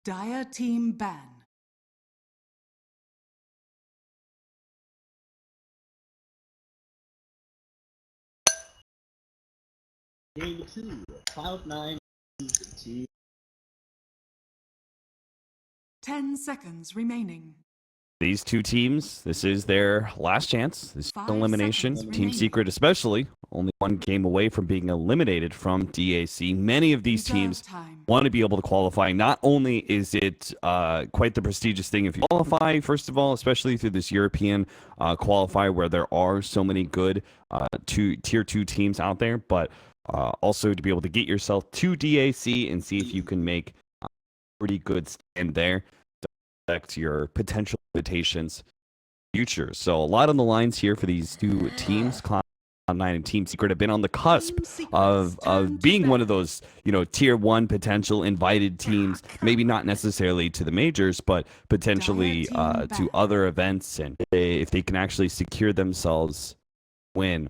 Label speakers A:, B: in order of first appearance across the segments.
A: Dire team ban.
B: Game 2, Cloud9 team.
A: 10 seconds remaining.
C: These two teams, this is their last chance. This is
A: 5
C: elimination.
A: seconds
C: Team
A: remaining.
C: Secret especially, only one game away from being eliminated from DAC. Many of these
A: Reserve
C: teams
A: time.
C: want to be able to qualify. Not only is it quite the prestigious thing if you qualify, first of all, especially through this European qualifier where there are so many good tier 2 teams out there, but also to be able to get yourself to DAC and see if you can make a pretty good stand there to affect your potential invitations future. So a lot on the lines here for these two teams. Cloud9 and Team Secret have been on the cusp of being one of those, tier 1 potential invited teams, maybe not necessarily to the majors, but potentially to other events. And if they can actually secure themselves win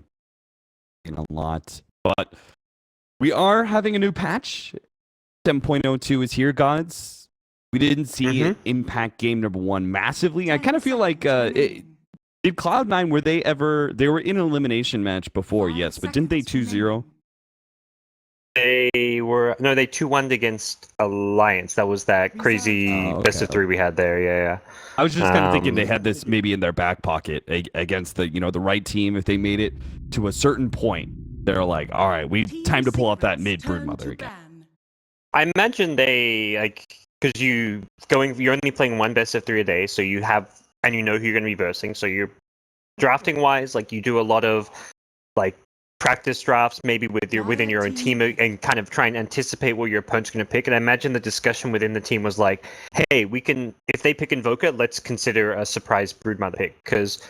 C: in a lot. But we are having a new patch. 7.02 is here, gods. We didn't see it impact game number 1 massively. I kind of feel like did Cloud9, they were in an elimination match before, yes, but didn't they 2-0?
D: They 2-1'd against Alliance. That was that crazy best of 3 we had there. Yeah.
C: I was just kind of thinking they had this maybe in their back pocket against the the right team. If they made it to a certain point, they're like, all right, time to pull off that mid Broodmother again.
D: I imagine they because you're only playing one best of 3 a day, so you have who you're going to be versing. So you're drafting wise, you do a lot of practice drafts, maybe within your own team, and kind of try and anticipate what your opponent's going to pick. And I imagine the discussion within the team was like, hey, if they pick Invoker, let's consider a surprise Broodmother pick, because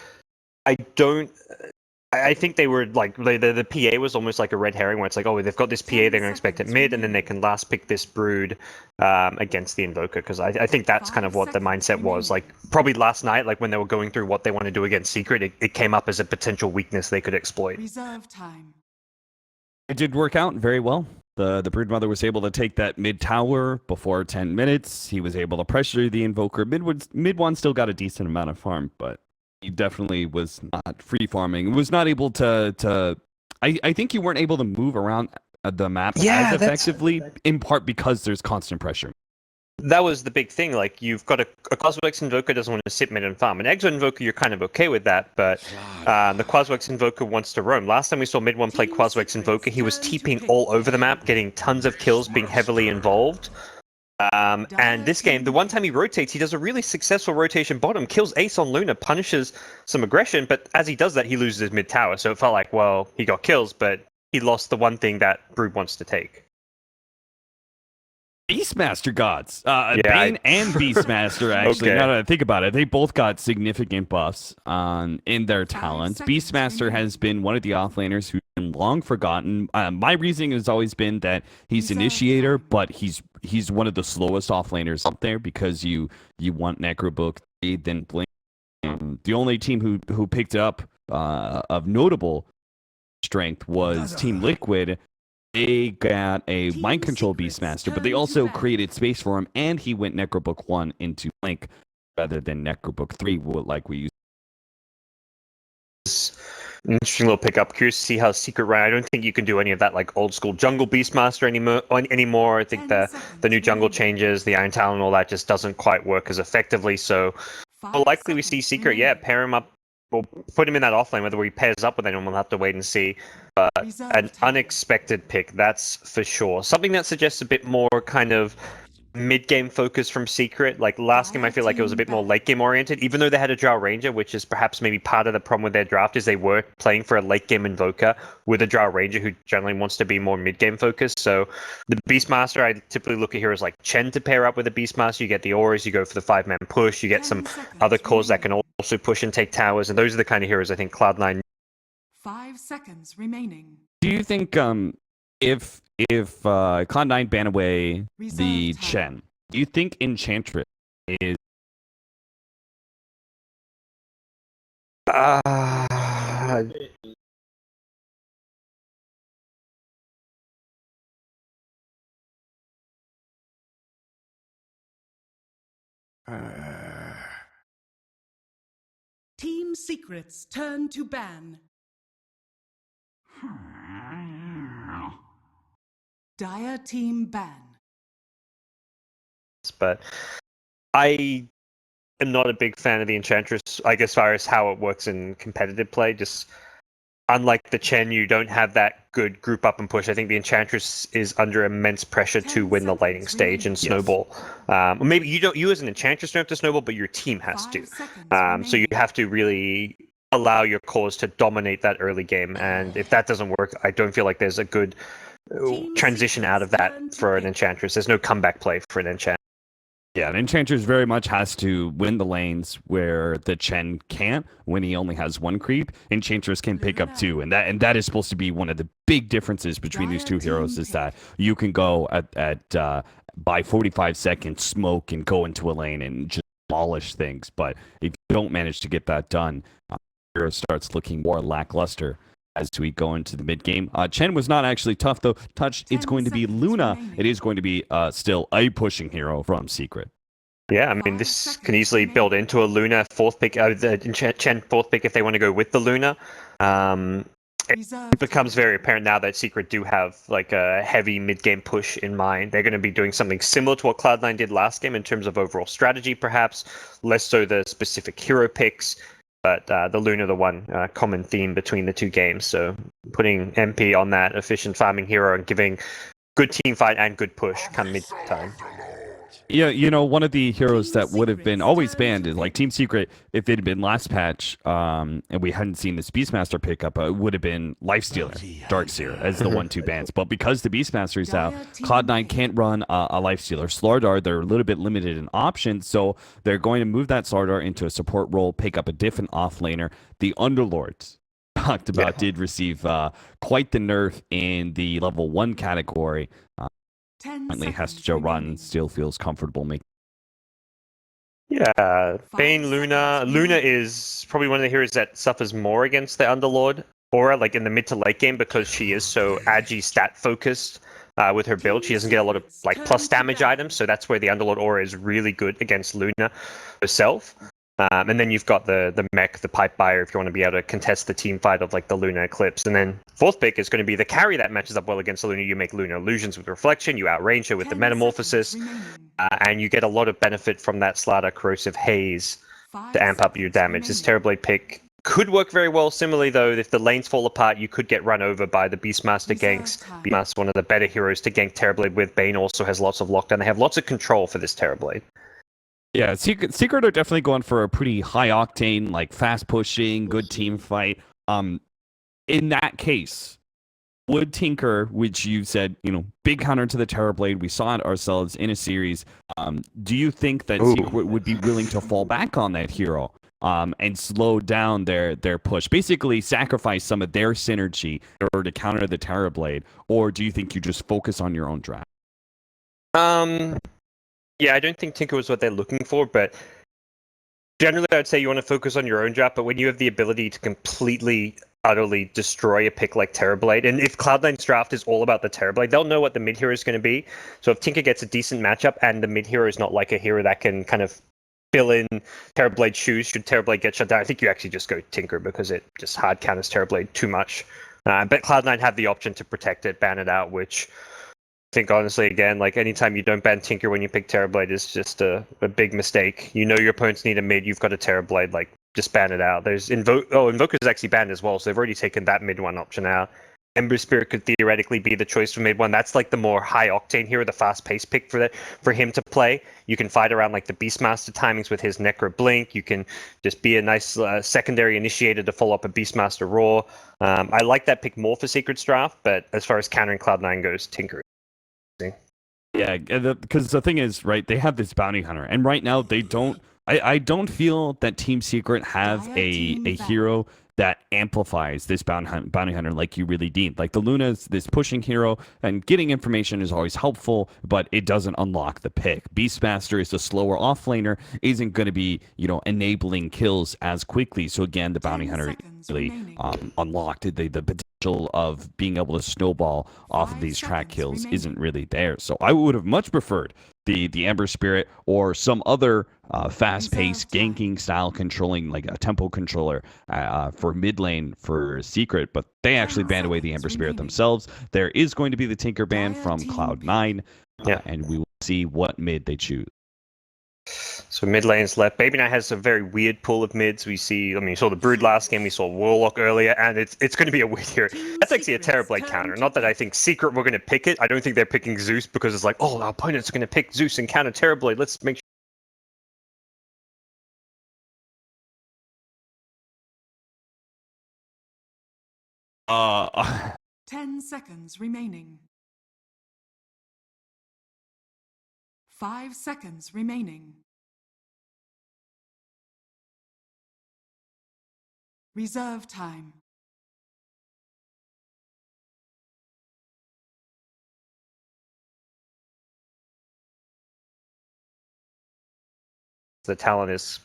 D: I think they were the PA was almost like a red herring, where it's like, oh, they've got this PA, they're going to expect it mid, and then they can last pick this Brood against the Invoker, because I think that's kind of what the mindset was. Probably last night, when they were going through what they want to do against Secret, it came up as a potential weakness they could exploit.
A: Reserve time.
C: It did work out very well. The Broodmother was able to take that mid tower before 10 minutes. He was able to pressure the Invoker. Mid one still got a decent amount of farm, but he definitely was not free farming. Was not able to. I think you weren't able to move around the map as effectively, in part because there's constant pressure.
D: That was the big thing. You've got a Quaswex Invoker doesn't want to sit mid and farm. An Exo Invoker, you're kind of okay with that, but the Quaswex Invoker wants to roam. Last time we saw mid one play Quaswex Invoker, he was TPing all over the map, getting tons of kills, being heavily involved. And this game, the one time he rotates, he does a really successful rotation bottom, kills Ace on Luna, punishes some aggression, but as he does that, he loses his mid tower. So it felt like, well, he got kills, but he lost the one thing that Brood wants to take.
C: Beastmaster gods. Bane and Beastmaster, actually. Now that I think about it, they both got significant buffs in their talents. Beastmaster has been one of the offlaners who's been long forgotten. My reasoning has always been that he's initiator, but he's one of the slowest offlaners out there, because you want Necrobook, then Blink. The only team who picked it up of notable strength was Team Liquid. They got a Mind Control Beastmaster, but they also created space for him, and he went Necrobook 1 into Blink rather than Necrobook 3, like we used.
D: An interesting little pickup. Curious to see how Secret run. I don't think you can do any of that old school jungle Beastmaster anymore. I think the new jungle changes, the Iron Talon, all that just doesn't quite work as effectively. So more likely we see Secret, pair him up, or put him in that offlane. Whether he pairs up with anyone, we'll have to wait and see. But an unexpected pick, that's for sure. Something that suggests a bit more kind of mid-game focus from Secret. Last game, I feel like it was a bit more late-game oriented, even though they had a Drow Ranger, which is perhaps maybe part of the problem with their draft, is they were playing for a late-game Invoker with a Drow Ranger who generally wants to be more mid-game focused. So the Beastmaster, I typically look at here as Chen to pair up with a Beastmaster. You get the auras, you go for the 5-man push, you get some other cores that can also push and take towers, and those are the kind of heroes I think Cloud9.
A: 5 seconds remaining.
C: Do you think if Cloud9 ban away the Chen, do you think Enchantress is
A: Team Secrets turn to ban. Dire Team ban.
D: But I am not a big fan of the Enchantress, like as far as how it works in competitive play. Just unlike the Chen, you don't have that good group up and push. I think the Enchantress is under immense pressure to win the laning stage and snowball. Maybe you as an Enchantress don't have to snowball, but your team has to. So you have to really allow your cores to dominate that early game. And if that doesn't work, I don't feel like there's a good transition out of that for an Enchantress. There's no comeback play for an Enchantress.
C: Yeah, an Enchantress very much has to win the lanes where the Chen can't. When he only has one creep, Enchantress can pick up two, and that is supposed to be one of the big differences between these two heroes. Is that you can go at by 45 seconds, smoke and go into a lane and just demolish things. But if you don't manage to get that done, hero starts looking more lackluster as we go into the mid game. Chen was not actually tough though. Touch. It's going to be Luna. It is going to be still a pushing hero from Secret.
D: Yeah, I mean, this can easily build into a Luna fourth pick, the Chen fourth pick if they want to go with the Luna. It becomes very apparent now that Secret do have like a heavy mid-game push in mind. They're going to be doing something similar to what Cloud9 did last game in terms of overall strategy, perhaps, less so the specific hero picks. But the Luna, the one common theme between the two games. So putting MP on that efficient farming hero and giving good team fight and good push come mid time.
C: Yeah, you know, one of the heroes that would have been always banned is like Team Secret. If it had been last patch and we hadn't seen this Beastmaster pickup, it would have been Lifestealer, Darkseer as the 1-2 bans. But because the Beastmaster is out, Cloud9 can't run a Lifestealer. Slardar, they're a little bit limited in options, so they're going to move that Slardar into a support role, pick up a different offlaner. The Underlords talked about did receive quite the nerf in the level 1 category. Currently has to run, still feels comfortable making.
D: Yeah, Bane, Luna. Luna is probably one of the heroes that suffers more against the Underlord aura, like in the mid to late game, because she is so agi stat focused with her build. She doesn't get a lot of like plus damage items, so that's where the Underlord aura is really good against Luna herself. And then you've got the mech, the pipe buyer, if you want to be able to contest the team fight of like the Luna Eclipse. And then fourth pick is going to be the carry that matches up well against the Luna. You make Luna illusions with reflection, you outrange her with the metamorphosis, and you get a lot of benefit from that Slardar corrosive haze to amp up your damage. This Terrorblade pick could work very well. Similarly, though, if the lanes fall apart, you could get run over by the Beastmaster ganks. Beastmaster, one of the better heroes to gank Terrorblade with. Bane also has lots of lockdown. They have lots of control for this Terrorblade.
C: Yeah, Secret are definitely going for a pretty high octane, like fast pushing, good team fight. In that case, would Tinker, which you said, you know, big counter to the Terrorblade, we saw it ourselves in a series. Do you think that Secret would be willing to fall back on that hero and slow down their push, basically sacrifice some of their synergy in order to counter the Terrorblade, or do you think you just focus on your own draft?
D: Yeah, I don't think Tinker was what they're looking for, but generally I'd say you want to focus on your own draft, but when you have the ability to completely, utterly destroy a pick like Terrorblade, and if Cloud9's draft is all about the Terrorblade, they'll know what the mid hero is going to be. So if Tinker gets a decent matchup and the mid hero is not like a hero that can kind of fill in Terrorblade's shoes should Terrorblade get shut down, I think you actually just go Tinker because it just hard counters Terrorblade too much. But Cloud9 have the option to protect it, ban it out, which I think honestly, again, like anytime you don't ban Tinker when you pick Terrorblade is just a big mistake. You know your opponents need a mid, you've got a Terrorblade, like just ban it out. There's Invoker's actually banned as well, so they've already taken that mid one option out. Ember Spirit could theoretically be the choice for mid one. That's like the more high octane hero, the fast paced pick for him to play. You can fight around like the Beastmaster timings with his Necro Blink. You can just be a nice secondary initiator to follow up a Beastmaster Roar. I like that pick more for Secret's draft, but as far as countering Cloud9 goes, Tinker.
C: Yeah, because the thing is, right, they have this bounty hunter, and right now they don't. I don't feel that Team Secret have a hero that amplifies this bounty hunter like you really need. Like the Luna's this pushing hero, and getting information is always helpful, but it doesn't unlock the pick. Beastmaster is a slower offlaner, isn't going to be, you know, enabling kills as quickly. So again, the bounty hunter really unlocked the potential of being able to snowball off of these track kills isn't really there. So I would have much preferred the Ember Spirit or some other fast-paced ganking style controlling, like a tempo controller for mid lane for Secret, but they actually banned away the Ember Spirit themselves. There is going to be the Tinker ban from Cloud9, and we will see what mid they choose.
D: So mid lane's left. Baby Knight has a very weird pool of mids. We see, I mean, we saw the Brood last game, we saw Warlock earlier, and it's going to be a weird hero. That's actually a Terrorblade counter. Not that I think Secret were going to pick it. I don't think they're picking Zeus because it's like, oh, our opponents are going to pick Zeus and counter Terrorblade. Let's make
C: Uh,
A: 10 seconds remaining. 5 seconds remaining. Reserve time.
D: the talent is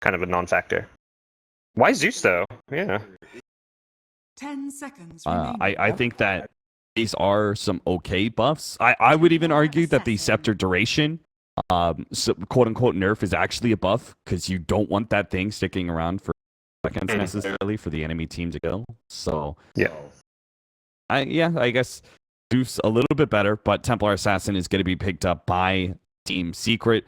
D: kind of a non-factor. Why Zeus though? Yeah.
A: 10 seconds remaining.
C: I think that these are some okay buffs. I would even argue that the Scepter duration, quote unquote nerf, is actually a buff because you don't want that thing sticking around for seconds necessarily for the enemy team to kill. So
D: Yeah.
C: I guess Zeus a little bit better, but Templar Assassin is going to be picked up by Team Secret.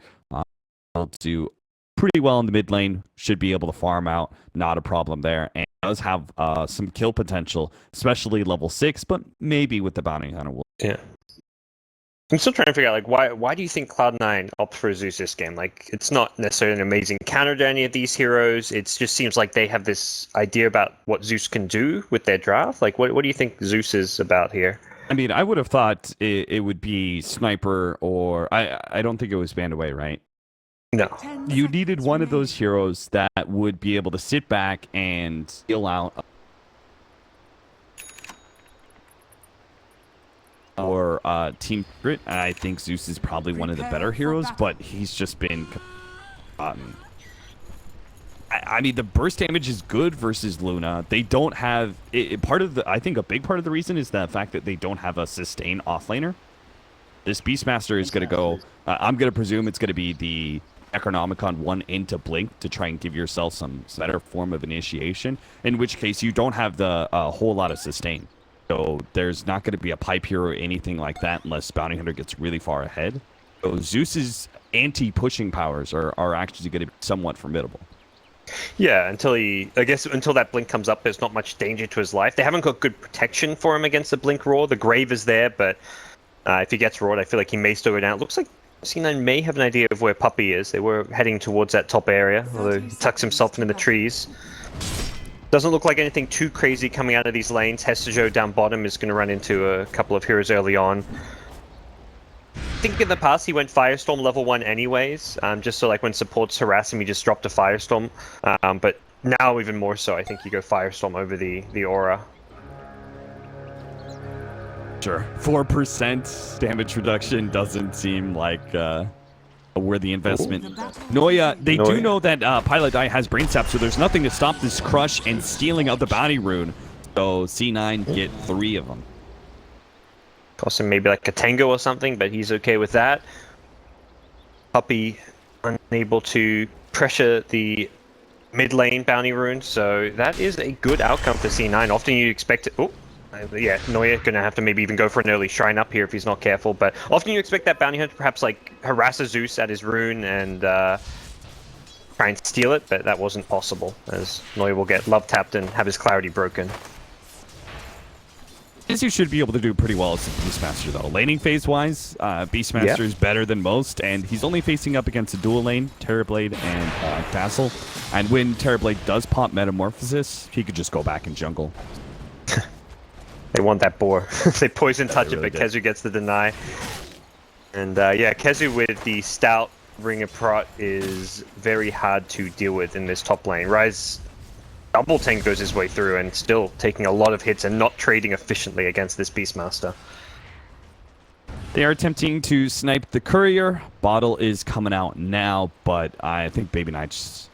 C: Will do pretty well in the mid lane. Should be able to farm out, not a problem there, and does have some kill potential, especially level 6, but maybe with the bounty hunter.
D: Yeah. I'm still trying to figure out, like, why do you think Cloud9 opts for Zeus this game? Like, it's not necessarily an amazing counter to any of these heroes. It just seems like they have this idea about what Zeus can do with their draft. Like, what do you think Zeus is about here?
C: I mean, I would have thought it would be Sniper, or I don't think it was banned away, right?
D: No.
C: You needed one of those heroes that would be able to sit back and heal out. Or Team Secret. I think Zeus is probably one of the better heroes, but he's just been forgotten. I mean, the burst damage is good versus Luna. They don't have I think a big part of the reason is the fact that they don't have a sustain offlaner. This Beastmaster is going to go. I'm going to presume it's going to be the Necronomicon 1 into Blink to try and give yourself some better form of initiation. In which case, you don't have the whole lot of sustain. So there's not going to be a pipe hero or anything like that unless Bounty Hunter gets really far ahead. So Zeus's anti-pushing powers are actually going to be somewhat formidable.
D: Yeah, until that blink comes up, there's not much danger to his life. They haven't got good protection for him against the blink roar. The grave is there, but if he gets roared, I feel like he may still go down. It looks like C9 may have an idea of where Puppey is. They were heading towards that top area, although he tucks himself into the trees. Doesn't look like anything too crazy coming out of these lanes. Hestejo down bottom is going to run into a couple of heroes early on. I think in the past he went Firestorm level 1 anyways, just so like when supports harass him, he just dropped a Firestorm. But now even more so, I think you go Firestorm over the Aura.
C: Sure. 4% damage reduction doesn't seem like a worthy investment. Noya, they do know that Pilot Eye has Brain Sap, so there's nothing to stop this crush and stealing of the bounty rune. So C9 get 3 of them.
D: Cost him maybe like a Tango or something, but he's okay with that. Puppey unable to pressure the mid lane bounty rune, so that is a good outcome for C9. Often you expect it. Oh, yeah, Noya gonna have to maybe even go for an early shrine up here if he's not careful. But often you expect that bounty hunter to perhaps like harass a Zeus at his rune and try and steal it, but that wasn't possible, as Noya will get love tapped and have his clarity broken.
C: You should be able to do pretty well as a Beastmaster, though. Laning phase-wise, Beastmaster is better than most, and he's only facing up against a dual lane, Terrorblade and Castle. And when Terrorblade does pop Metamorphosis, he could just go back and jungle.
D: They want that boar. They poison touch
C: really
D: it, but Kezu gets the deny. And yeah, Kezu with the stout Ring of Prot is very hard to deal with in this top lane. Ryze double tank goes his way through and still taking a lot of hits and not trading efficiently against this Beastmaster.
C: They are attempting to snipe the courier. Bottle is coming out now, but I think Baby Knight's...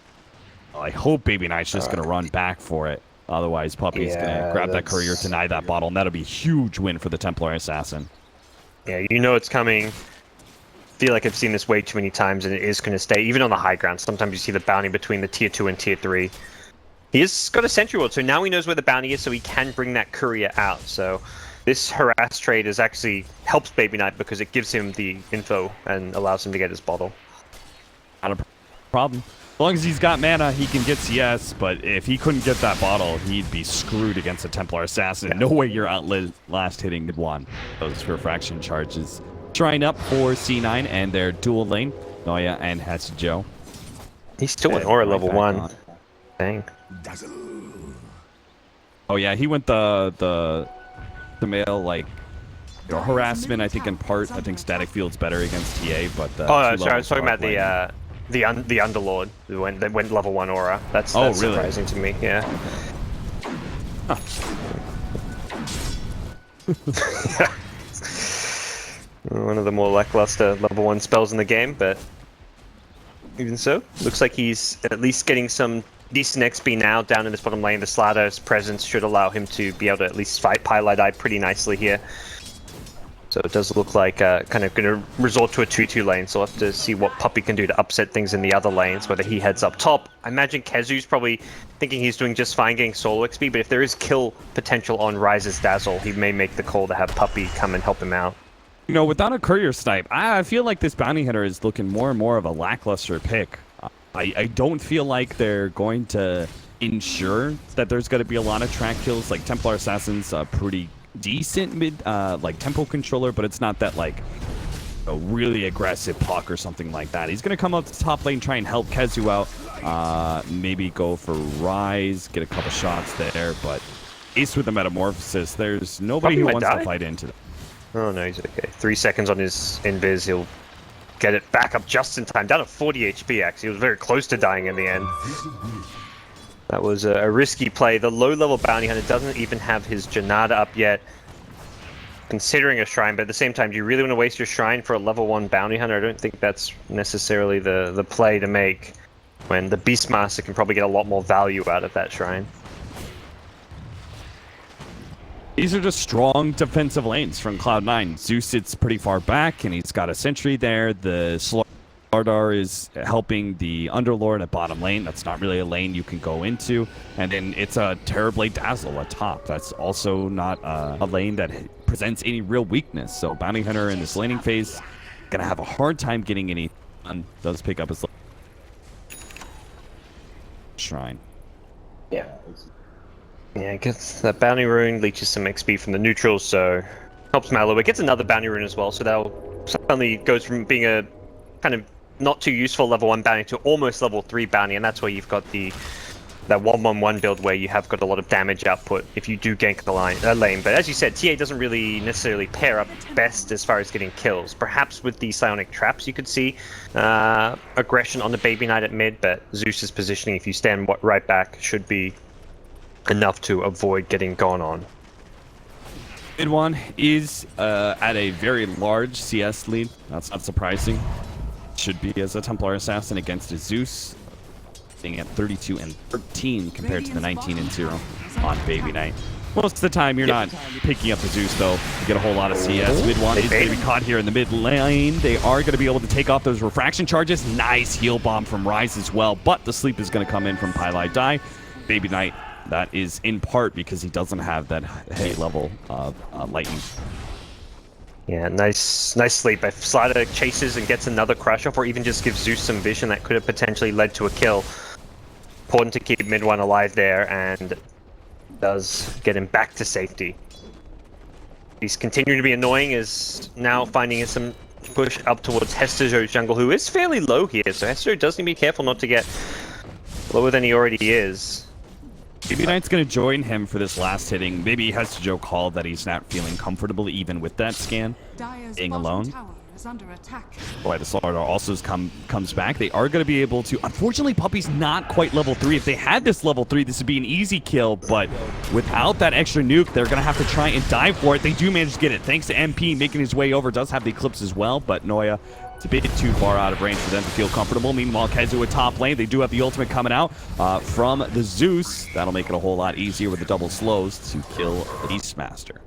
C: Well, I hope Baby Knight's just going to run back for it. Otherwise, Puppey's going to grab that courier, deny that bottle, and that'll be a huge win for the Templar Assassin.
D: Yeah, you know it's coming. feel like I've seen this way too many times, and it is going to stay. Even on the high ground, sometimes you see the bounty between the tier 2 and tier 3. He has got a sentry ward, so now he knows where the bounty is, so he can bring that courier out. So this harass trade is actually helps Baby Knight because it gives him the info and allows him to get his bottle.
C: Not a problem. As long as he's got mana, he can get CS, but if he couldn't get that bottle, he'd be screwed against a Templar Assassin. Yeah. No way you're last hitting mid one. Those refraction charges. Shrine up for C9 and their dual lane, Noya and Hatsujo.
D: He's still an aura level 1. Dang.
C: Oh yeah, he went the male like harassment. I think in part, I think static field's better against TA, but
D: sorry, I was talking about the Underlord who went level 1 aura. That's
C: really
D: surprising to me. Yeah.
C: Huh.
D: One of the more lackluster level 1 spells in the game, but even so, looks like he's at least getting some decent XP now down in this bottom lane. The Slatter's presence should allow him to be able to at least fight Pylai pretty nicely here. So it does look like kind of going to resort to a 2-2 lane, so we'll have to see what Puppy can do to upset things in the other lanes, whether he heads up top. I imagine Kezu's probably thinking he's doing just fine getting solo XP, but if there is kill potential on Ryze's Dazzle, he may make the call to have Puppy come and help him out.
C: You know, without a courier snipe, I feel like this bounty hunter is looking more and more of a lackluster pick. I don't feel like they're going to ensure that there's going to be a lot of track kills. Like Templar Assassin's a pretty decent mid like tempo controller, but it's not that like a really aggressive puck or something like that. He's going to come up to the top lane, try and help Kezu out, maybe go for Ryze, get a couple shots there, but Ace with the Metamorphosis, there's nobody who wants to fight into them.
D: Oh no, he's okay. 3 seconds on his invis, he'll get it back up just in time. Down to 40 HP actually. He was very close to dying in the end. That was a risky play. The low-level bounty hunter doesn't even have his Janata up yet. Considering a shrine, but at the same time, do you really want to waste your shrine for a level 1 bounty hunter? I don't think that's necessarily the play to make when the Beastmaster can probably get a lot more value out of that shrine.
C: These are just strong defensive lanes from Cloud9. Zeus sits pretty far back, and he's got a sentry there. The Slardar is helping the Underlord at bottom lane. That's not really a lane you can go into. And then it's a Terrorblade Dazzle at top. That's also not a lane that presents any real weakness. So Bounty Hunter in this laning phase gonna have a hard time getting any fun. Does pick up his shrine.
D: Yeah. Yeah, gets that bounty rune, leeches some XP from the neutrals, so helps Mallow. It gets another bounty rune as well, so that'll suddenly goes from being a kind of not too useful level 1 bounty to almost level 3 bounty, and that's where you've got that 1-1-1 build where you have got a lot of damage output if you do gank the lane. But as you said, TA doesn't really necessarily pair up best as far as getting kills. Perhaps with the psionic traps you could see aggression on the Baby Knight at mid, but Zeus's positioning, if you stand right back, should be enough to avoid getting gone on.
C: Mid one is at a very large CS lead. That's not surprising. Should be as a Templar Assassin against a Zeus, being at 32 and 13 compared to the 19 and 0 on Baby Knight. Most of the time, you're not picking up the Zeus, though. You get a whole lot of CS. Mid one is going to be caught here in the mid lane. They are going to be able to take off those refraction charges. Nice heal bomb from Ryze as well, but the sleep is going to come in from Pylai Die. Baby Knight, that is in part because he doesn't have that heavy level of lightning.
D: Yeah, nice sleep. If Slider chases and gets another crush off, or even just gives Zeus some vision, that could have potentially led to a kill. Important to keep mid one alive there, and does get him back to safety. He's continuing to be annoying, is now finding some push up towards Hestejo's jungle, who is fairly low here, so Hestejo does need to be careful not to get lower than he already is.
C: Baby Knight's going to join him for this last hitting. Maybe he has to Joe call that he's not feeling comfortable even with that scan, being alone. Boy, the Slardar also comes back. They are going to be able to... Unfortunately, Puppy's not quite level 3. If they had this level 3, this would be an easy kill, but without that extra nuke, they're going to have to try and dive for it. They do manage to get it, thanks to MP making his way over. Does have the Eclipse as well, but Noya, it's a bit too far out of range for them to feel comfortable. Meanwhile, Kezu at top lane. They do have the ultimate coming out from the Zeus. That'll make it a whole lot easier with the double slows to kill the Beastmaster.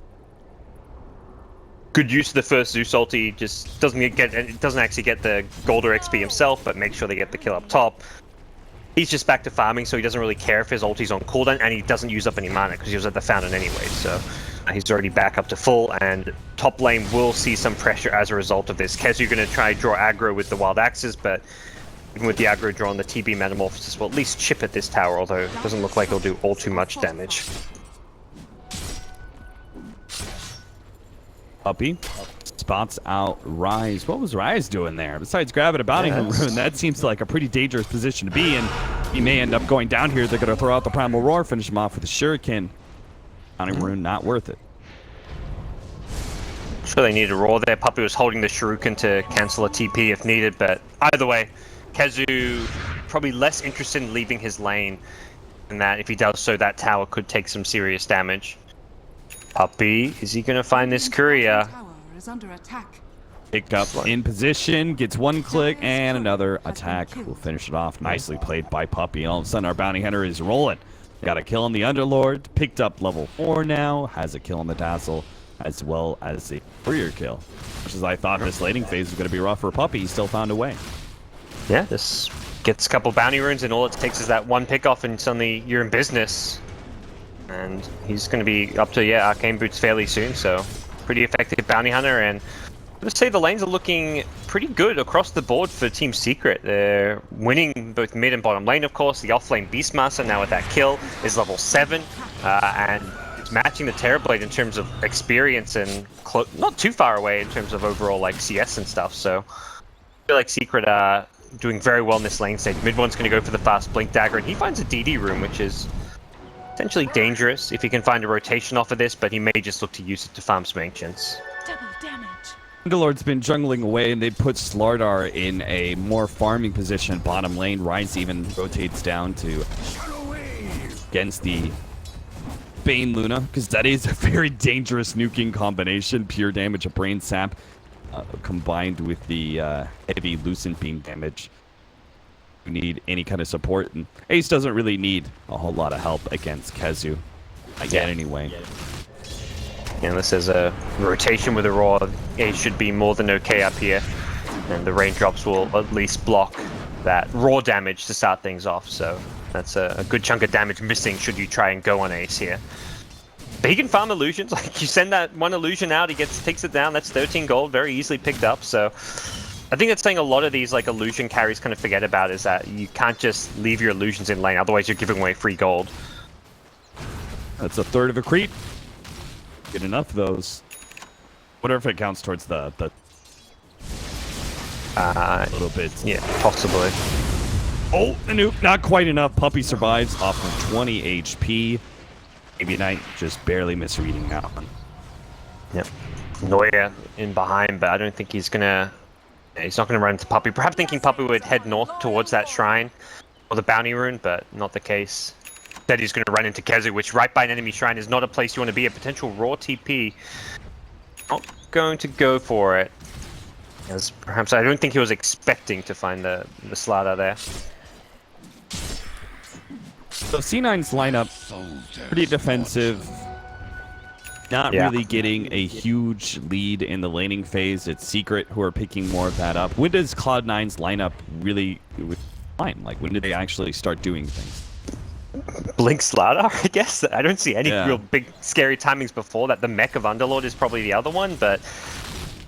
D: good use of the first Zeus ulti. Just doesn't actually get the gold or XP himself, but make sure they get the kill up top. He's just back to farming, so he doesn't really care if his ulti's on cooldown, and he doesn't use up any mana because he was at the fountain anyway. So he's already back up to full, and top lane will see some pressure as a result of this. Kezu going to try draw aggro with the wild axes, but even with the aggro drawn, the TB Metamorphosis will at least chip at this tower, although it doesn't look like it'll do all too much damage.
C: Puppey spots out Rise. What was Rise doing there? Besides grabbing a bounty rune, that seems like a pretty dangerous position to be in. He may end up going down here. They're going to throw out the Primal Roar, finish him off with a Shuriken. Bounty rune, not worth it.
D: Sure, they needed a Roar there. Puppey was holding the Shuriken to cancel a TP if needed, but either way, Kezu probably less interested in leaving his lane than that. If he does so, that tower could take some serious damage. Puppey, is he going to find this courier?
A: Under attack.
C: Pick up in position, gets one click, and another attack will finish it off. Nicely played by Puppey. All of a sudden, our bounty hunter is rolling. Got a kill on the Underlord, picked up level 4 now, has a kill on the Dazzle, as well as a courier kill. Much as I thought this laning phase was going to be rough for Puppey, he still found a way.
D: Yeah, this gets a couple bounty runes, and all it takes is that one pick off, and suddenly you're in business. And he's going to be up to, Arcane Boots fairly soon, so pretty effective bounty hunter. And let's say the lanes are looking pretty good across the board for Team Secret. They're winning both mid and bottom lane, of course. The offlane Beastmaster, now with that kill, is level 7, and it's matching the Terrorblade in terms of experience and not too far away in terms of overall like CS and stuff. So I feel like Secret are doing very well in this lane stage. Mid one's going to go for the fast Blink Dagger, and he finds a DD room, which is potentially dangerous if he can find a rotation off of this, but he may just look to use it to farm some Ancients.
A: Double damage.
C: Underlord's been jungling away, and they put Slardar in a more farming position bottom lane. Rise even rotates down to against the Bane Luna, because that is a very dangerous nuking combination. Pure damage of Brain Sap combined with the heavy Lucent Beam damage. You need any kind of support, and Ace doesn't really need a whole lot of help against Kezu. Again, anyway.
D: Yeah, unless there's a rotation with a Roar, Ace should be more than okay up here. And the raindrops will at least block that Roar damage to start things off. So that's a good chunk of damage missing should you try and go on Ace here. But he can farm illusions. Like, you send that one illusion out, he takes it down. That's 13 gold, very easily picked up. So I think that's something a lot of these like illusion carries kind of forget about, is that you can't just leave your illusions in lane, otherwise you're giving away free gold.
C: That's a third of a creep. Get enough of those. Wonder if it counts towards the a little bit.
D: Yeah, possibly.
C: Oh, nope, not quite enough. Puppey survives off of 20 HP. Maybe Knight just barely misreading that one.
D: Yep. Noya in behind, but I don't think he's gonna. He's not going to run into Puppey. Perhaps thinking Puppey would head north towards that shrine or the bounty rune, but not the case. Instead, he's going to run into Kezu, which right by an enemy shrine is not a place you want to be. A potential raw TP. Not going to go for it. As perhaps I don't think he was expecting to find the Slardar there.
C: So C9's lineup, pretty defensive. Not really getting a huge lead in the laning phase. It's Secret who are picking more of that up. When does Cloud9's lineup really line? Like, when did they actually start doing things?
D: Blink Slardar, I guess. I don't see any real big scary timings before that. The mech of Underlord is probably the other one, but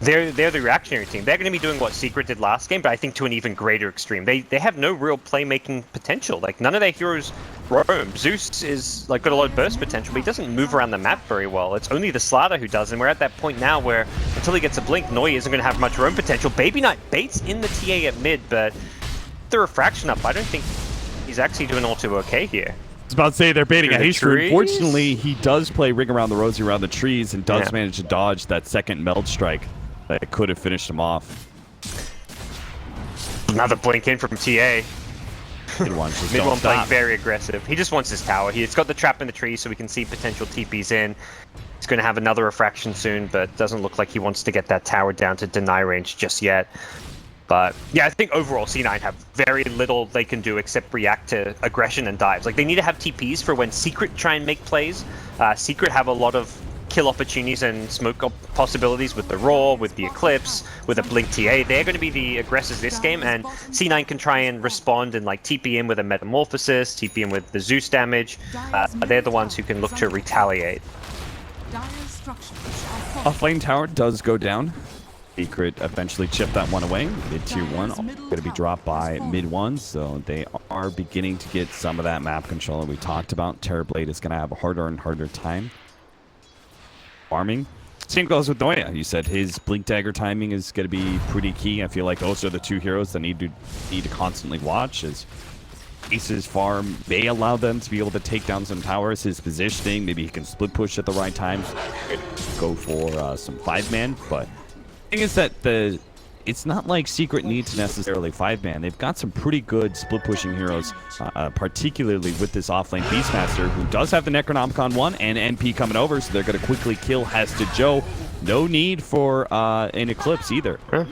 D: they're the reactionary team. They're going to be doing what Secret did last game, but I think to an even greater extreme. They have no real playmaking potential. Like, none of their heroes roam. Zeus is like got a lot of burst potential, but he doesn't move around the map very well. It's only the Slardar who does, and we're at that point now where until he gets a blink, Noya isn't going to have much roam potential. Baby Knight baits in the TA at mid, but the refraction up, I don't think he's actually doing all too okay here.
C: I was about to say they're baiting a haste rune.
D: trees?
C: Fortunately, he does play Ring Around the Rosie around the trees and does manage to dodge that second meld strike that could have finished him off.
D: Another blink in from TA.
C: Mid one
D: playing very aggressive. He just wants his tower. He's got the trap in the tree so we can see potential TPs in. He's going to have another refraction soon, but doesn't look like he wants to get that tower down to deny range just yet. But yeah, I think overall C9 have very little they can do except react to aggression and dives. Like, they need to have TPs for when Secret try and make plays. Secret have a lot of kill opportunities and smoke possibilities with the Roar, with the Eclipse, with a Blink TA. They're going to be the aggressors this game, and C9 can try and respond and like TP in with a Metamorphosis, TP in with the Zeus damage. They're the ones who can look to retaliate.
C: Offlane tower does go down. Secret eventually chipped that one away. Mid tier 1 going to be dropped by mid 1, so they are beginning to get some of that map control that we talked about. Terrorblade is going to have a harder and harder time farming. Same goes with Noya. You said his Blink Dagger timing is going to be pretty key. I feel like those are the two heroes that need to constantly watch. As Ace's farm may allow them to be able to take down some towers. His positioning, maybe he can split push at the right times, go for some 5-man, but the thing is that it's not like Secret needs necessarily 5-man. They've got some pretty good split pushing heroes, particularly with this offlane Beastmaster, who does have the Necronomicon 1 and NP coming over, so they're going to quickly kill Hesta Joe. No need for an Eclipse either.
D: Huh.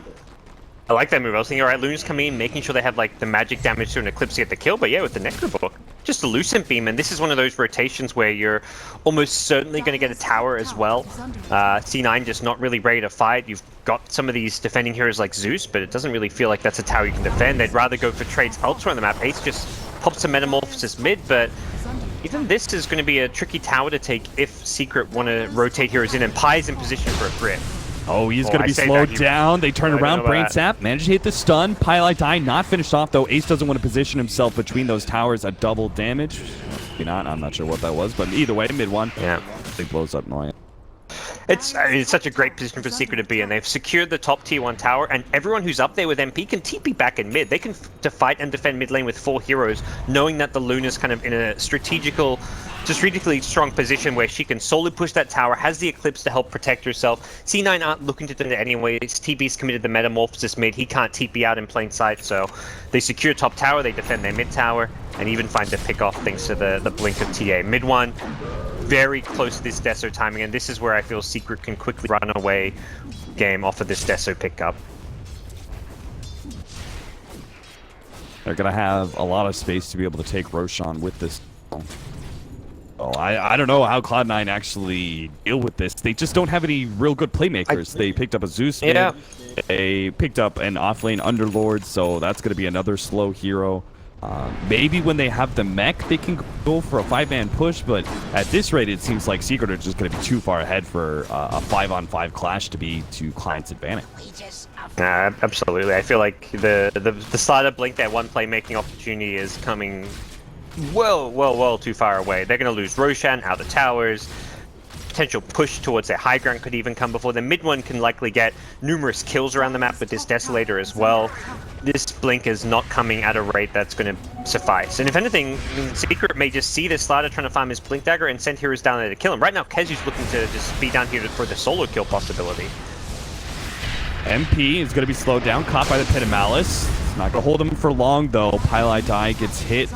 D: I like that move. I was thinking, all right, Luna's coming in, making sure they have like the magic damage to an Eclipse to get the kill, but yeah, with the Necrobook, just a Lucent Beam, and this is one of those rotations where you're almost certainly going to get a tower as well. C9 just not really ready to fight. You've got some of these defending heroes like Zeus, but it doesn't really feel like that's a tower you can defend. They'd rather go for trades elsewhere on the map. Ace just pops a Metamorphosis mid, but even this is going to be a tricky tower to take if Secret want to rotate heroes in, and Pie's in position for a crit.
C: Oh, he's going to be slowed down. They turn around. Brain Sap managed to hit the stun. Pylite Die not finished off, though. Ace doesn't want to position himself between those towers at double damage. Maybe not. I'm not sure what that was. But either way, mid 1. Yeah. Big blows up Noya.
D: It's such a great position for Secret to be in. They've secured the top tier 1 tower, and everyone who's up there with MP can TP back in mid. They can fight and defend mid lane with 4 heroes, knowing that the Luna's kind of in a strategically strong position where she can solely push that tower, has the Eclipse to help protect herself. C9 aren't looking to do it anyway. TP's committed the Metamorphosis mid. He can't TP out in plain sight, so they secure top tower, they defend their mid tower, and even find to pick off thanks to the blink of TA. Mid 1, very close to this Deso timing, and this is where I feel Secret can quickly run away game off of this Deso pickup.
C: They're going to have a lot of space to be able to take Roshan with this. Oh, I don't know how Cloud9 actually deal with this. They just don't have any real good playmakers. They picked up a Zeus mid. Yeah. They picked up an offlane Underlord, so that's going to be another slow hero. Maybe when they have the mech, they can go for a 5-man push, but at this rate, it seems like Secret are just going to be too far ahead for a 5-on-5 clash to be to Client's advantage.
D: Absolutely. I feel like the start of Blink, that one playmaking opportunity is coming well too far away. They're going to lose Roshan out of towers. Potential push towards their high ground could even come before. The mid one can likely get numerous kills around the map with this Desolator as well. This Blink is not coming at a rate that's going to suffice. And if anything, Secret may just see this Slider trying to farm his Blink Dagger and send heroes down there to kill him. Right now, Kezu's looking to just be down here for the solo kill possibility.
C: MP is going to be slowed down, caught by the Pit of Malice. It's not going to hold him for long, though. Pylite Die gets hit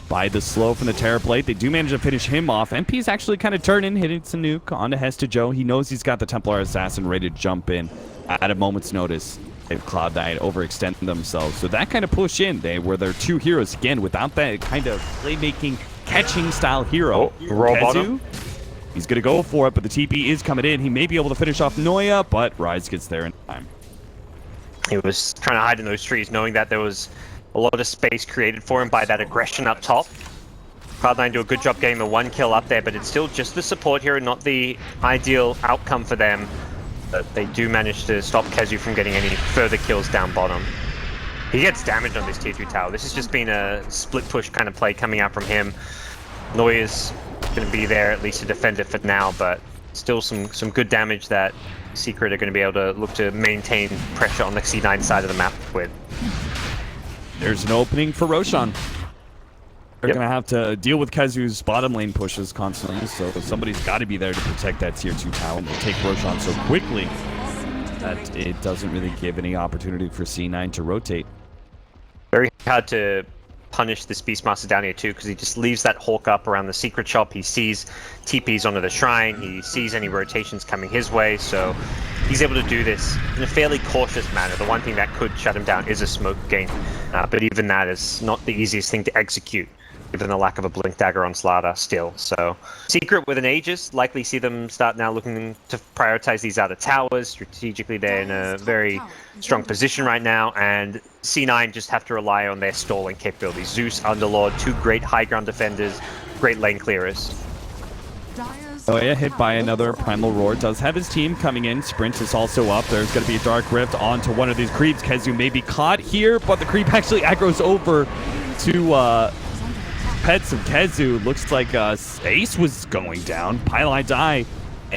C: by the slow from the Terrorblade. They do manage to finish him off. MP's actually kind of turning, hitting some nuke onto Hesta Joe. He knows he's got the Templar Assassin ready to jump in at a moment's notice. If Cloud9 overextend themselves. So that kind of push in, they were their 2 heroes again without that kind of playmaking, catching style hero. Kezu, he's going to go for it, but the TP is coming in. He may be able to finish off Noya, but Rise gets there in time.
D: He was trying to hide in those trees, knowing that there was a lot of space created for him by that aggression up top. Cloud9 do a good job getting the 1 kill up there, but it's still just the support hero, not the ideal outcome for them. But they do manage to stop Kezu from getting any further kills down bottom. He gets damaged on this tier 2 tower. This has just been a split push kind of play coming out from him. Noya's going to be there at least to defend it for now, but still some good damage that Secret are going to be able to look to maintain pressure on the C9 side of the map with.
C: There's an opening for Roshan. They're going to have to deal with Kezu's bottom lane pushes constantly, so somebody's got to be there to protect that tier 2 tower. And they take Roshan so quickly that it doesn't really give any opportunity for C9 to rotate.
D: Very hard to punish this Beastmaster down here too, because he just leaves that Hawk up around the secret shop. He sees TPs onto the shrine, he sees any rotations coming his way, so he's able to do this in a fairly cautious manner. The one thing that could shut him down is a smoke gain, but even that is not the easiest thing to execute. given the lack of a Blink Dagger on Slaughter still. So Secret with an Aegis, likely see them start now looking to prioritize these outer towers. Strategically, they're in a very strong position right now, and C9 just have to rely on their stalling capabilities. Zeus, Underlord, two great high ground defenders, great lane clearers.
C: Oh yeah, hit by another Primal Roar. Does have his team coming in. Sprint is also up. There's going to be a Dark Rift onto one of these creeps. Kezu may be caught here, but the creep actually aggroes over to Pets of Kezu. Looks like Ace was going down. Pylai die.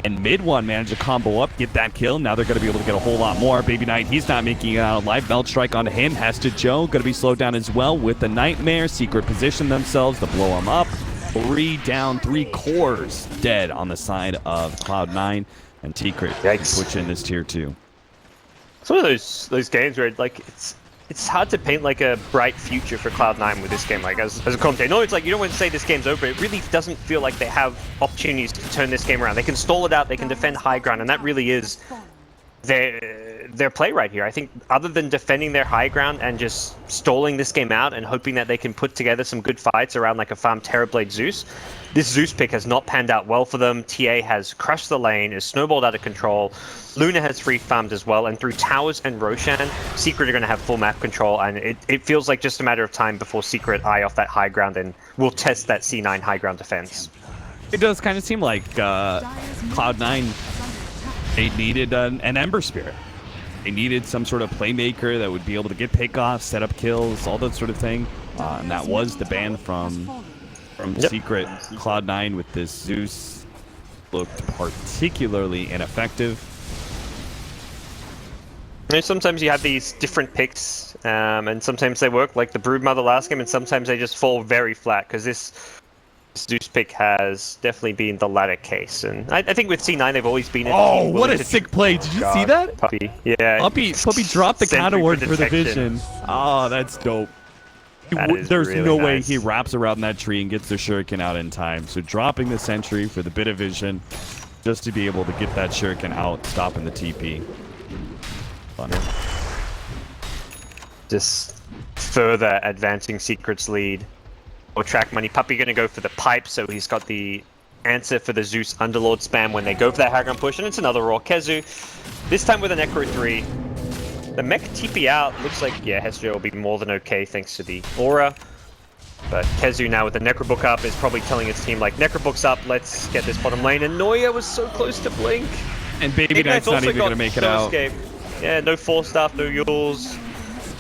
C: And mid one managed to combo up, get that kill. Now they're going to be able to get a whole lot more. Baby Knight, he's not making it out alive. Melt Strike onto him. Hesta Joe going to be slowed down as well with the Nightmare. Secret position themselves to blow him up. 3 down, 3 cores dead on the side of Cloud9 and Secret. Switch in this tier 2.
D: Some of those games where like it's hard to paint like a bright future for Cloud9 with this game. Like as a commentator, no, it's like you don't want to say this game's over. It really doesn't feel like they have opportunities to turn this game around. They can stall it out, they can defend high ground, and that really is their play right here. I think other than defending their high ground and just stalling this game out and hoping that they can put together some good fights around like a farm Terrorblade Zeus, this Zeus pick has not panned out well for them. TA has crushed the lane, is snowballed out of control. Luna has free farmed as well, and through Towers and Roshan, Secret are going to have full map control, and it feels like just a matter of time before Secret eye off that high ground and will test that C9 high ground defense.
C: It does kind of seem like Cloud9, they needed an Ember Spirit. They needed some sort of playmaker that would be able to get pickoffs, set up kills, all that sort of thing. And that was the ban from Secret. Cloud9 with this Zeus looked particularly ineffective.
D: Sometimes you have these different picks, and sometimes they work, like the Broodmother last game, and sometimes they just fall very flat, because this Zeus pick has definitely been the latter case. And I think with C9, they've always been...
C: Oh, what a sick play. Did you see that?
D: Puppy. Yeah.
C: Puppy dropped the counter ward for the vision. Oh, that's dope. There's really no way he wraps around that tree and gets the shuriken out in time. So dropping the sentry for the bit of vision just to be able to get that shuriken out, stopping the TP. Fun.
D: Just further advancing Secret's lead. Or track money. Puppy going to go for the pipe, so he's got the answer for the Zeus Underlord spam when they go for that high ground push, and it's another Raw Kezu. This time with a Necro 3. The mech TP out. Looks like, yeah, Hestia will be more than okay thanks to the Aura. But Kezu now with the Necrobook up is probably telling his team, like, Necrobook's up, let's get this bottom lane. And Noya was so close to blink.
C: And Baby Knight's not even going to make it out.
D: Escape. Yeah, no Force Staff, no Yules.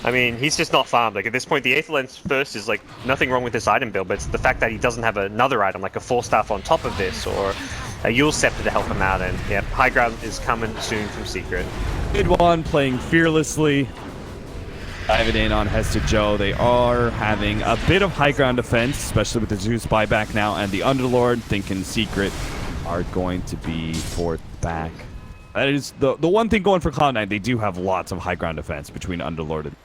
D: I mean, he's just not farmed. Like, at this point, the Aether Lens first is, like, nothing wrong with this item build, but it's the fact that he doesn't have another item, like a Force Staff on top of this, or a Yule Scepter to help him out, and, yeah, high ground is coming soon from Secret.
C: Mid one playing fearlessly. Diving in on Hesta Joe. They are having a bit of high ground defense, especially with the Zeus buyback now, and the Underlord, thinking Secret are going to be fourth back. That is the one thing going for Cloud9. They do have lots of high ground defense between Underlord and...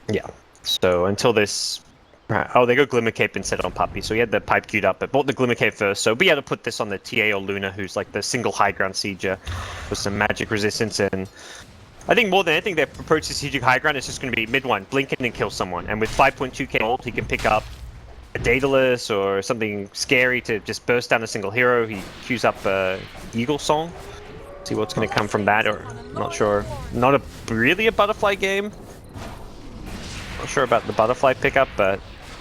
D: Yeah, so until this... Oh, they go Glimmer Cape instead on Puppy, so he had the pipe queued up, but bought the Glimmer Cape first, so be able to put this on the TA or Luna, who's like the single high ground sieger with some magic resistance, and I think more than anything, their approach to strategic high ground is just going to be mid one, blink in and kill someone, and with 5.2k ult, he can pick up a Daedalus or something scary to just burst down a single hero. He queues up Eagle Song. See what's going to come from that, or not sure. Not really a butterfly game. Not sure about the butterfly pickup, but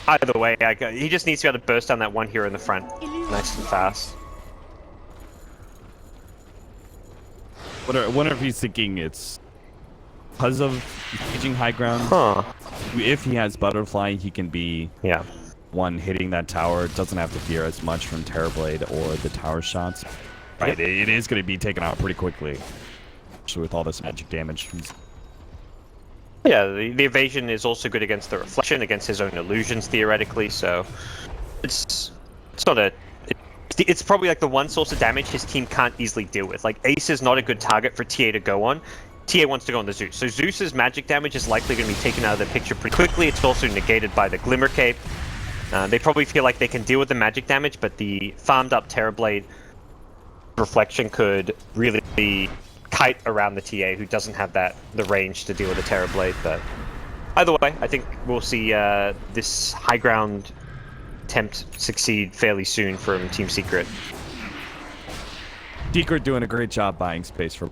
D: either way, he just needs to be able to burst down that one hero in the front nice and fast.
C: Wonder if he's thinking it's because of engaging high ground.
D: Huh.
C: If he has butterfly, he can be one hitting that tower. Doesn't have to fear as much from Terrorblade or the tower shots. Right, it is going to be taken out pretty quickly, especially with all this magic damage.
D: Yeah, the evasion is also good against the reflection, against his own illusions theoretically. So it's not a. It's probably like the one source of damage his team can't easily deal with. Like Ace is not a good target for TA to go on. TA wants to go on the Zeus. So Zeus's magic damage is likely going to be taken out of the picture pretty quickly. It's also negated by the Glimmer Cape. They probably feel like they can deal with the magic damage, but the farmed up Terrorblade reflection could really kite around the TA, who doesn't have the range to deal with the Terrorblade. But either way, I think we'll see this high ground attempt succeed fairly soon from Team Secret.
C: Secret doing a great job buying space for.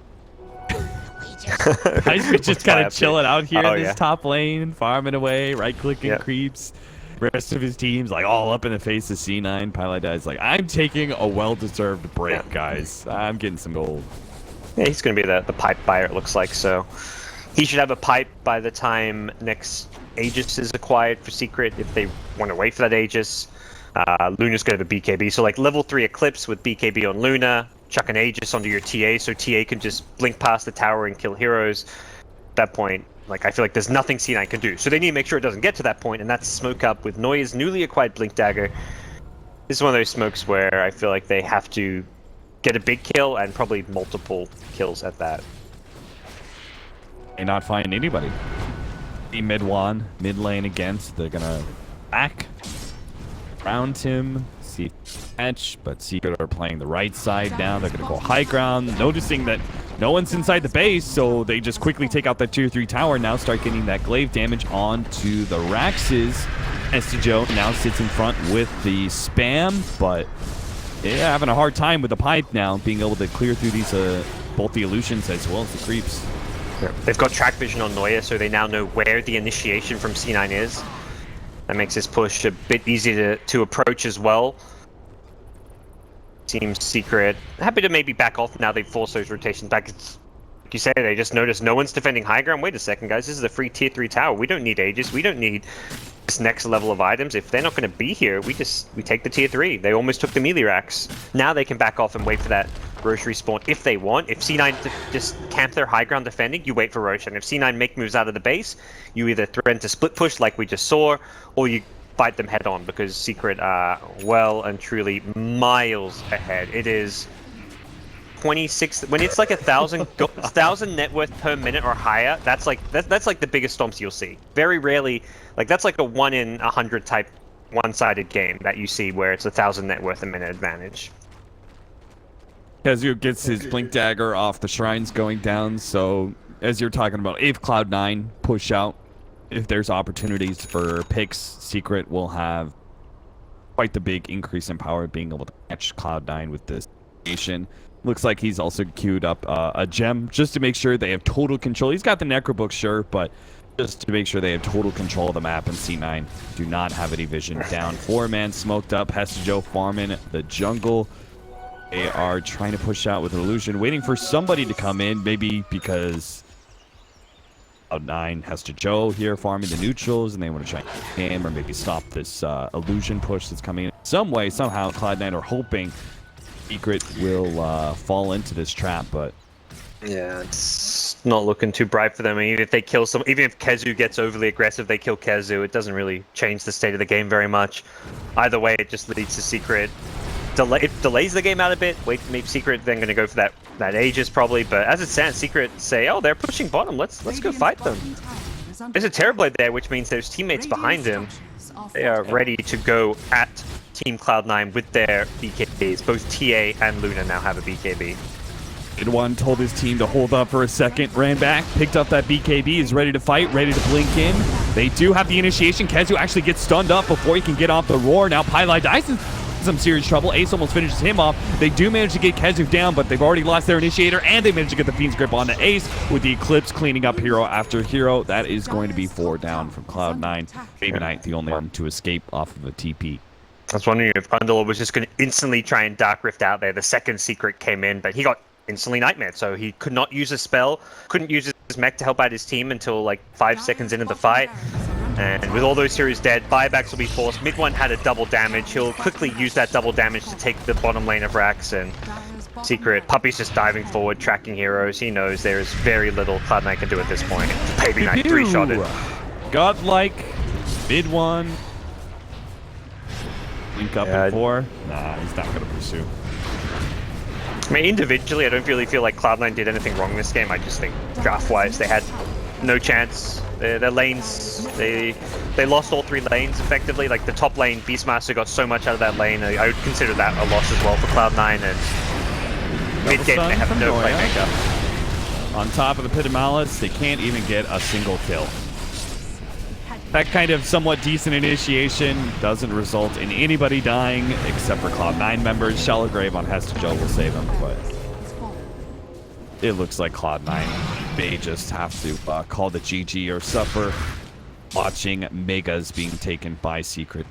C: He's just kind of chilling out here in this top lane, farming away, right-clicking creeps. Rest of his team's like all up in the face of C9. Pilot Dies like, I'm taking a well-deserved break, guys. I'm getting some gold.
D: Yeah, he's going to be the pipe buyer, it looks like. So he should have a pipe by the time next Aegis is acquired for Secret, if they want to wait for that Aegis. Luna's going to have a BKB. So like level 3 Eclipse with BKB on Luna, chuck an Aegis onto your TA so TA can just blink past the tower and kill heroes. At that point, like, I feel like there's nothing C9 can do. So they need to make sure it doesn't get to that point, and that's smoke up with Neu's newly acquired Blink Dagger. This is one of those smokes where I feel like they have to get a big kill and probably multiple kills at that.
C: May not find anybody. Mid one, mid lane against. They're gonna back around him, see catch, but Secret are playing the right side now. They're gonna go high ground, noticing that no one's inside the base, so they just quickly take out that tier 3 tower. Now start getting that glaive damage onto the Raxes. Joe now sits in front with the spam, but yeah, having a hard time with the pipe now, being able to clear through these both the illusions as well as the creeps.
D: They've got track vision on Neuer, so they now know where the initiation from C9 is. That makes this push a bit easier to approach as well. Team Secret happy to maybe back off now. They've forced those rotations back. It's, like you say, they just noticed no one's defending high ground. Wait a second, guys. This is a free tier 3 tower. We don't need Aegis. We don't need this next level of items. If they're not going to be here, we take the tier 3. They almost took the melee racks. Now they can back off and wait for that Roche respawn if they want. If C9 just camp their high ground defending, you wait for Roche. And if C9 make moves out of the base, you either threaten to split push like we just saw, or you fight them head on, because Secret are well and truly miles ahead. It is 26. When it's like 1,000 net worth per minute or higher, that's like the biggest stomps you'll see. Very rarely, like that's like a 1 in 100 type one-sided game that you see where it's 1,000 net worth a minute advantage.
C: Kazu gets his Blink Dagger off the shrines going down, so as you're talking about, if Cloud9 push out, if there's opportunities for picks, Secret will have quite the big increase in power, being able to catch Cloud9 with this nation. Looks like he's also queued up a gem just to make sure they have total control. He's got the Necrobook, sure, but just to make sure they have total control of the map, and C9 do not have any vision. Down 4-man smoked up. Joe farming the jungle. They are trying to push out with an illusion, waiting for somebody to come in, maybe because Cloud9 Joe here farming the neutrals, and they want to try him or maybe stop this illusion push that's coming in. Some way, somehow, Cloud9 are hoping Secret will fall into this trap, but
D: yeah, it's not looking too bright for them. I mean, even if they kill even if Kezu gets overly aggressive, they kill Kezu, it doesn't really change the state of the game very much. Either way, it just leads to Secret. It delays the game out a bit. Wait, maybe Secret then going to go for that Aegis probably, but as it stands, Secret say, oh, they're pushing bottom. Let's go fight them. There's a Terrorblade there, which means there's teammates behind him. They are ready to go at Team Cloud9 with their BKBs. Both TA and Luna now have a BKB.
C: One told his team to hold up for a second, ran back, picked up that BKB, is ready to fight, ready to blink in. They do have the initiation. Kezu actually gets stunned up before he can get off the roar. Now Pylai dies in some serious trouble. Ace almost finishes him off. They do manage to get Kezu down, but they've already lost their initiator, and they managed to get the Fiend's Grip on the Ace with the Eclipse cleaning up hero after hero. That is going to be 4 down from Cloud9. Baby Knight, the only one to escape off of a TP.
D: I was wondering if Underlord was just going to instantly try and Dark Rift out there. The second Secret came in, but he got instantly Nightmare, so he could not use a spell, couldn't use his mech to help out his team until like 5 seconds into the fight. And with all those heroes dead, buybacks will be forced. Mid one had a double damage. He'll quickly use that double damage to take the bottom lane of Rax, and Secret, Puppy's just diving forward, tracking heroes. He knows there is very little Cloud9 can do at this point. Baby Knight 3-shotted.
C: Godlike, mid one. Link up in 4. Nah, he's not going to pursue.
D: I mean, individually, I don't really feel like Cloud9 did anything wrong this game. I just think draft-wise, they had no chance. Their lanes, they lost all 3 lanes effectively. Like the top lane, Beastmaster got so much out of that lane. I would consider that a loss as well for Cloud9. And mid-game, they have no playmaker.
C: On top of the Pit of Malice, they can't even get a single kill. That kind of somewhat decent initiation doesn't result in anybody dying except for Cloud9 members. Shellgrave on Hesta Joe will save him, but it looks like Cloud9 may just have to call the GG or suffer watching Megas being taken by Secret.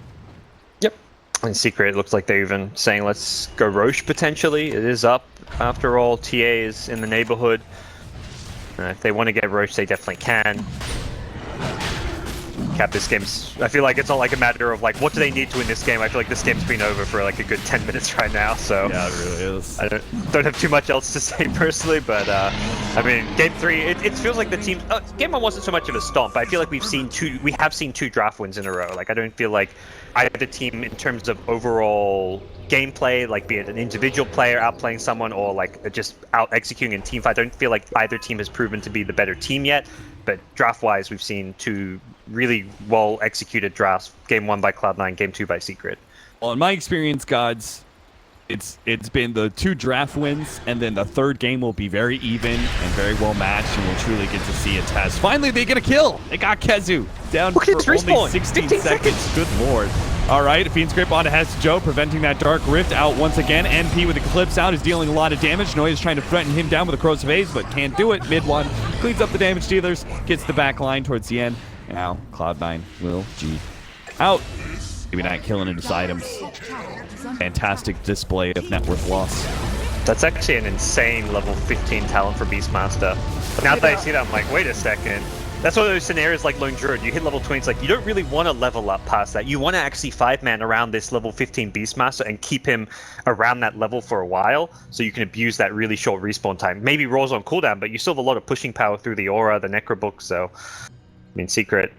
D: Yep. And Secret, it looks like they're even saying let's go Roche potentially. It is up after all. TA is in the neighborhood. If they want to get Roche, they definitely can. Cap this game's. I feel like it's not like a matter of like what do they need to win this game. I feel like this game's been over for like a good 10 minutes right now. So
C: yeah, it really is.
D: I don't have too much else to say personally, but I mean, game 3, it feels like the team. Game 1 wasn't so much of a stomp, but I feel like we have seen two draft wins in a row. Like I don't feel like either team in terms of overall gameplay, like be it an individual player outplaying someone or like just out executing in team fight. I don't feel like either team has proven to be the better team yet. But draft-wise, we've seen two really well-executed drafts. Game 1 by Cloud9, Game 2 by Secret.
C: Well, in my experience, Gods, it's been the 2 draft wins, and then the 3rd game will be very even and very well matched, and we'll truly get to see a test. Finally, they get a kill. They got Kezu down for only 16 seconds. Good lord. All right, Fiend's Grip onto Hesta Joe, preventing that Dark Rift out once again. NP with the Eclipse out is dealing a lot of damage. Noy is trying to threaten him down with a Corrosive Haze, but can't do it. Mid one cleans up the damage dealers, gets the back line towards the end. Now, Cloud9 will G out. Maybe not killing his items. Fantastic display of net worth loss.
D: That's actually an insane level 15 talent for Beastmaster. But now that I see that, I'm like, wait a second. That's one of those scenarios like Lone Druid. You hit level 20, it's like you don't really want to level up past that. You want to actually 5-man around this level 15 Beastmaster and keep him around that level for a while so you can abuse that really short respawn time. Maybe rolls on cooldown, but you still have a lot of pushing power through the aura, the Necrobook, so I mean, Secret